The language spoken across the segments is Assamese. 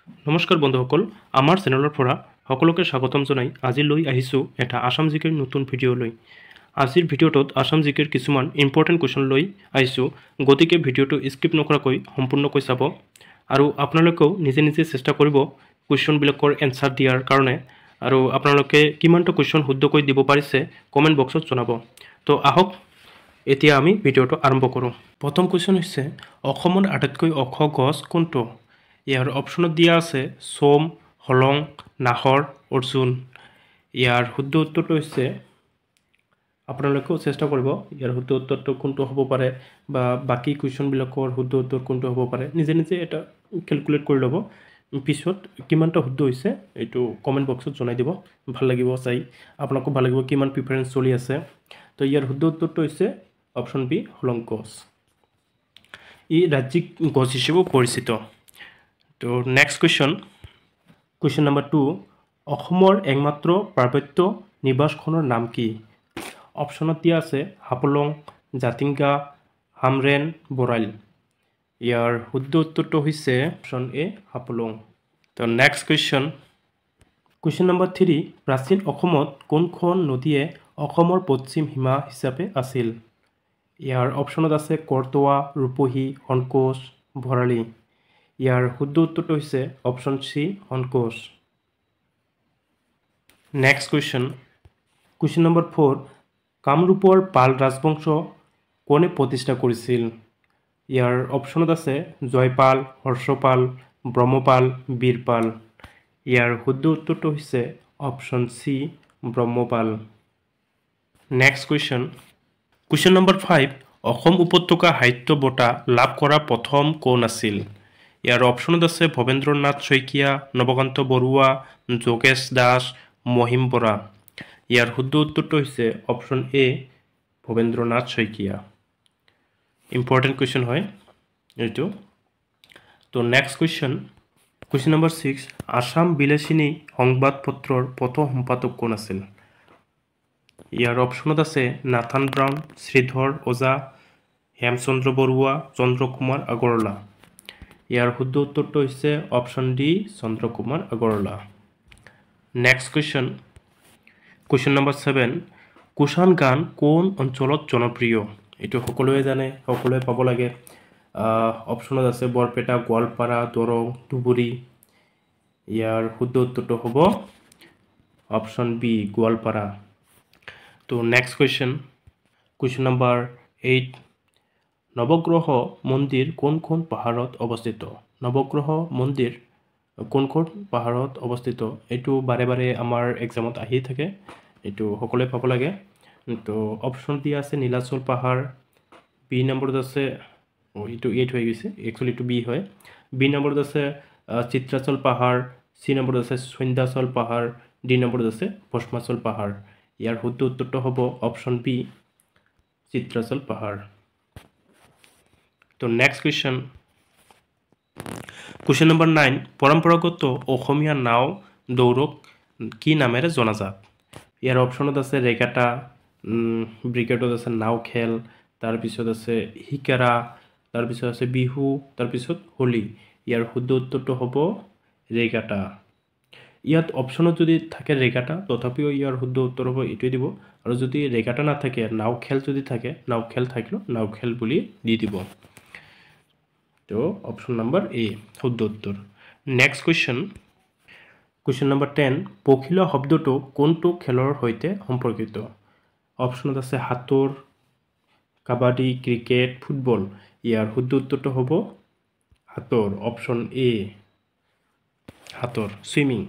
নমস্কাৰ বন্ধুসকল, আমাৰ চেনেলৰ পৰা সকলোকে স্বাগতম জনাই আজি লৈ আহিছোঁ এটা আসাম জিকেৰ নতুন ভিডিঅ' লৈ। আজিৰ ভিডিঅ'টোত আসাম জিকেৰ কিছুমান ইম্পৰ্টেণ্ট কুৱেশ্যন লৈ আহিছোঁ, গতিকে ভিডিঅ'টো স্কিপ নকৰাকৈ সম্পূৰ্ণকৈ চাব আৰু আপোনালোকেও নিজে নিজে চেষ্টা কৰিব কুৱেশ্যনবিলাকৰ এনচাৰ দিয়াৰ কাৰণে আৰু আপোনালোকে কিমানটা কুৱেশ্যন শুদ্ধকৈ দিব পাৰিছে কমেণ্ট বক্সত জনাব। তো আহক এতিয়া আমি ভিডিঅ'টো আৰম্ভ কৰোঁ। প্ৰথম কুৱেশ্যন হৈছে অসমৰ আটাইতকৈ ওখ গছ কোনটো? ইয়াৰ অপশ্যনত দিয়া আছে চোম, হলং, নাহৰ, অৰ্জুন। ইয়াৰ শুদ্ধ উত্তৰটো হৈছে, আপোনালোকেও চেষ্টা কৰিব ইয়াৰ শুদ্ধ উত্তৰটো কোনটো হ'ব পাৰে বা বাকী কুৱেশ্যনবিলাকৰ শুদ্ধ উত্তৰ কোনটো হ'ব পাৰে নিজে নিজে এটা কেলকুলেট কৰি ল'ব। পিছত কিমানটা শুদ্ধ হৈছে এইটো কমেণ্ট বক্সত জনাই দিব, ভাল লাগিব চাই, আপোনালোকো ভাল লাগিব কিমান প্ৰিফাৰেঞ্চ চলি আছে। তো ইয়াৰ শুদ্ধ উত্তৰটো হৈছে অপশ্যন বি, হলং গছ। ই ৰাজ্যিক গছ হিচাপেও পৰিচিত। তো নেক্সট কুৱেশ্যন নম্বৰ 2, অসমৰ একমাত্ৰ পাৰ্বত্য নিবাসখনৰ নাম কি? অপশ্যনত দিয়া আছে হাফলং, জাতিংগা, হামৰেন, বৰাইল। ইয়াৰ শুদ্ধ উত্তৰটো হৈছে অপশ্যন এ, হাফলং। তো নেক্সট কুৱেশ্যন নম্বৰ 3, প্ৰাচীন অসমত কোনখন নদীয়ে অসমৰ পশ্চিম সীমা হিচাপে আছিল? ইয়াৰ অপশ্যনত আছে কৰতোৱা, ৰূপহী, সনকোচ, ভৰালী। ইয়াৰ শুদ্ধ উত্তৰটো হৈছে option C, Sankosh. Next question number 4, কামৰূপৰ পাল ৰাজবংশ কোনে প্ৰতিষ্ঠা কৰিছিল? ইয়াৰ অপশ্যনত আছে জয়পাল, হৰ্ষপাল, ব্ৰহ্মপাল, বীৰপাল। ইয়াৰ শুদ্ধ উত্তৰটো হৈছে option C, Brahmapala. Next question number 5, Assam উপত্যকা সাহিত্য বঁটা লাভ কৰা প্ৰথম কোন আছিল? ইয়াৰ অপশ্যনত আছে ভৱেন্দ্ৰনাথ শইকীয়া, নৱকান্ত বৰুৱা, যোগেশ দাস, মহিম বৰা। ইয়াৰ শুদ্ধ উত্তৰটো হৈছে অপশ্যন এ, ভৱেন্দ্ৰনাথ শইকীয়া। ইম্পৰ্টেণ্ট কুৱেশ্যন হয় এইটো। তো নেক্সট কুৱেশ্যন নম্বৰ 6, আসাম বিলাসিনী সংবাদপত্ৰৰ প্ৰথম সম্পাদক কোন আছিল? ইয়াৰ অপশ্যনত আছে নাথান ব্ৰাউন, শ্ৰীধৰ ওজা, হেমচন্দ্ৰ বৰুৱা, চন্দ্ৰকুমাৰ আগৰৱালা। ইয়াৰ শুদ্ধ উত্তৰটো হৈছে option D, Chandra Kumar Agarwala. Next question number 7, কুশান গান কোন অঞ্চলত জনপ্ৰিয়? এইটো সকলোৱে জানে, সকলোৱে পাব লাগে। অপশ্যনত আছে বৰপেটা, গোৱালপাৰা, দৰং, ধুবুৰী। ইয়াৰ শুদ্ধ উত্তৰটো হ'ব অপশ্যন বি, গোৱালপাৰা। তো নেক্সট কুৱেশ্যন নম্বৰ 8, নৱগ্ৰহ মন্দিৰ কোনখন পাহাৰত অৱস্থিত? নৱগ্ৰহ মন্দিৰ কোনখন পাহাৰত অৱস্থিত? এইটো বাৰে বাৰে আমাৰ এক্সামত আহি থাকে, এইটো সকলোৱে পাব লাগে। তো অপশ্যন দিয়া আছে নীলাচল পাহাৰ, বি নম্বৰত আছে, এইটো 8 হৈ গৈছে, একচুৱেলি এইটো বি হয়। বি নম্বৰত আছে চিত্ৰাচল পাহাৰ, চি নম্বৰত আছে সন্ধ্যাচল পাহাৰ, ডি নম্বৰত আছে ভস্মাচল পাহাৰ। ইয়াৰ শুদ্ধ উত্তৰটো হ'ব অপশ্যন বি, চিত্ৰাচল পাহাৰ। তো নেক্সট কুৱেশ্যন নম্বৰ 9, পৰম্পৰাগত অসমীয়া নাও দৌৰক কি নামেৰে জনাজাত? ইয়াৰ অপশ্যনত আছে ৰেগাটা, ব্ৰিগেডত আছে নাও খেল, তাৰপিছত আছে শিকাৰা, তাৰপিছত আছে বিহু, তাৰপিছত হোলী। ইয়াৰ শুদ্ধ উত্তৰটো হ'ব ৰেগাটা। ইয়াত অপশ্যনত যদি থাকে ৰেগাটা, তথাপিও ইয়াৰ শুদ্ধ উত্তৰ হ'ব এইটোৱে দিব, আৰু যদি ৰেগাটা নাথাকে, নাও খেল যদি থাকে, নাও খেল থাকিলেও নাও খেল বুলি দি দিব। তো অপশ্যন নম্বৰ এ শুদ্ধ উত্তৰ। নেক্সট কুৱেশ্যন নম্বৰ 10, পখিলা শব্দটো কোনটো খেলৰ সৈতে সম্পৰ্কিত? অপশ্যনত আছে সাঁতোৰ, কাবাডী, ক্ৰিকেট, ফুটবল। ইয়াৰ শুদ্ধ উত্তৰটো হ'ব সাঁতোৰ, অপশ্যন এ, সাঁতোৰ, চুইমিং।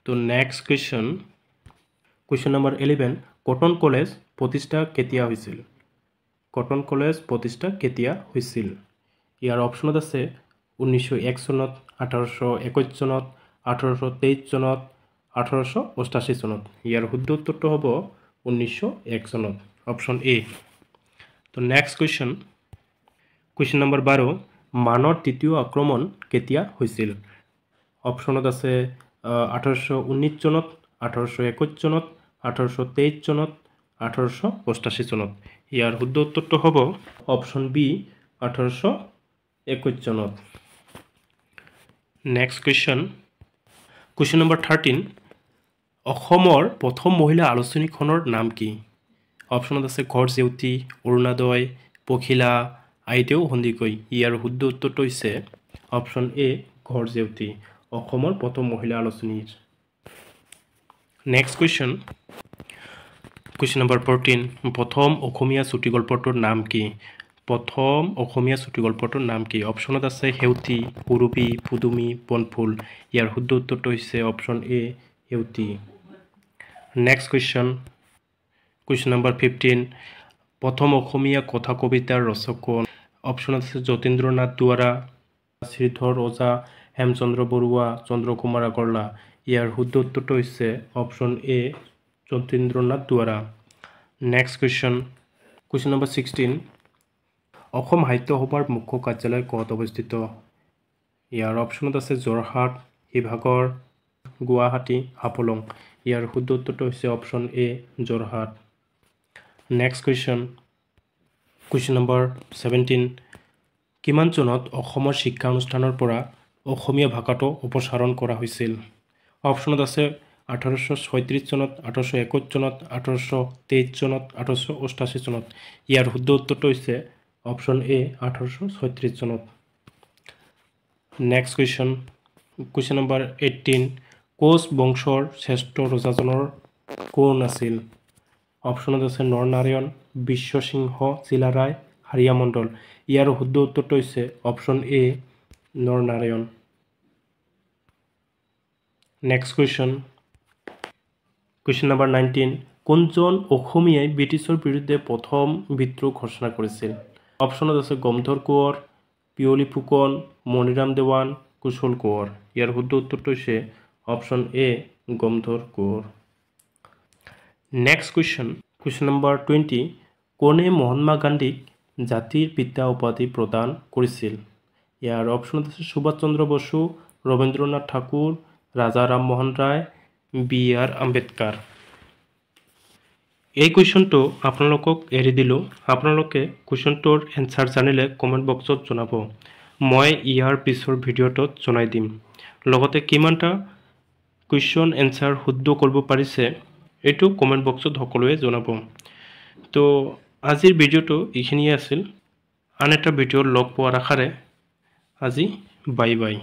তো next question number 11, cotton college প্ৰতিষ্ঠা কেতিয়া হৈছিল? কটন কলেজ প্ৰতিষ্ঠা কেতিয়া হৈছিল? ইয়াৰ অপশ্যনত আছে 1901 চনত, 1821 চনত, 1823 চনত, 1888 চনত। ইয়াৰ শুদ্ধ উত্তৰটো হ'ব 1901 চনত, অপশ্যন এ। তো নেক্সট কুৱেশ্যন নম্বৰ 12, মানৰ তৃতীয় আক্ৰমণ কেতিয়া হৈছিল? অপশ্যনত আছে 1819 চনত, 1821 চনত, 1823 চনত, 1888 চনত। ইয়াৰ শুদ্ধ উত্তৰটো হ'ব অপশ্যন বি, 1821 চনত। নেক্সট কুৱেশ্যন নম্বৰ 13 অসমৰ প্ৰথম মহিলা আলোচনীখনৰ নাম কি অপশ্যনত আছে ঘৰ জেউতি অৰুণোদয় পখিলা আইদেউ সন্দিকৈ ইয়াৰ শুদ্ধ উত্তৰটো হৈছে অপশ্যন এ ঘৰ জেউতি অসমৰ প্ৰথম মহিলা আলোচনীৰ নেক্সট কুৱেশ্যন নম্বৰ 14 প্ৰথম অসমীয়া চুটিগল্পটোৰ নাম কি প্ৰথম অসমীয়া চুটিগল্পটোৰ নাম কি অপশ্যনত আছে হেউতি পুৰুবি পুদুমি বনফুল ইয়াৰ শুদ্ধ উত্তৰটো হৈছে অপশ্যন এ হেউতি নেক্সট কুৱেশ্যন নম্বৰ 15 প্ৰথম অসমীয়া কথা কবিতাৰ ৰচক কোন অপশ্যনত আছে যতীন্দ্ৰনাথ দুৱৰা শ্ৰীধৰ ওজা হেমচন্দ্ৰ বৰুৱা চন্দ্ৰকুমাৰ আগৰৱালা ইয়াৰ শুদ্ধ উত্তৰটো হৈছে option A Jatindranath Duwara next question number 16 অসম সাহিত্য সভাৰ মুখ্য কাৰ্যালয় ক'ত অৱস্থিত ইয়াৰ অপশ্যনত আছে যোৰহাট শিৱসাগৰ গুৱাহাটী হাফলং ইয়াৰ শুদ্ধ উত্তৰটো হৈছে অপশ্যন এ যোৰহাট নেক্সট কুৱেশ্যন নম্বৰ 17 কিমান চনত অসমৰ শিক্ষা অনুষ্ঠানৰ পৰা অসমীয়া ভাষাটো অপসাৰণ কৰা হৈছিল অপশ্যনত আছে 1836 চনত 1821 চনত 1823 চনত 1888 চনত ইয়াৰ শুদ্ধ উত্তৰটো হৈছে অপশ্যন এ 1836 চনত নেক্সট কুৱেশ্যন নম্বৰ 18 কোচ বংশৰ শ্ৰেষ্ঠ ৰজাজনৰ কোন আছিল অপশ্যনত আছে নৰনাৰায়ণ বিশ্বসিংহ চিলাৰায় হাৰিয়া মণ্ডল ইয়াৰ শুদ্ধ উত্তৰটো হৈছে অপশ্যন এ নৰনাৰায়ণ নেক্সট কুৱেশ্যন নম্বৰ 19 কোনজন অসমীয়াই ব্ৰিটিছৰ বিৰুদ্ধে প্ৰথম বিদ্ৰোহ ঘোষণা কৰিছিল অপশ্যনত আছে গমধৰ কোঁৱৰ পিয়লি ফুকন মণিৰাম দেৱান কুশল কোঁৱৰ ইয়াৰ শুদ্ধ উত্তৰটো হৈছে option A Gomdhar Konwar next question number 20 কোনে মহাত্মা গান্ধীক জাতিৰ পিতা উপাধি প্ৰদান কৰিছিল ইয়াৰ অপশ্যনত আছে সুভাষ চন্দ্ৰ বসু ৰবীন্দ্ৰনাথ ঠাকুৰ ৰাজা ৰামমোহন ৰায় বি আৰ আম্বেদকাৰ এই কুৱেশ্যনটো আপোনালোকক এৰি দিলোঁ আপোনালোকে কুৱেশ্যনটোৰ এনচাৰ জানিলে কমেণ্ট বক্সত জনাব মই ইয়াৰ পিছৰ ভিডিঅ'টোত জনাই দিম লগতে কিমানটা কুৱেশ্যন এনচাৰ শুদ্ধ কৰিব পাৰিছে এইটো কমেণ্ট বক্সত সকলোৱে জনাব তো আজিৰ ভিডিঅ'টো এইখিনিয়ে আছিল আন এটা ভিডিঅ'ত লগ পোৱাৰ আশাৰে আজি বাই বাই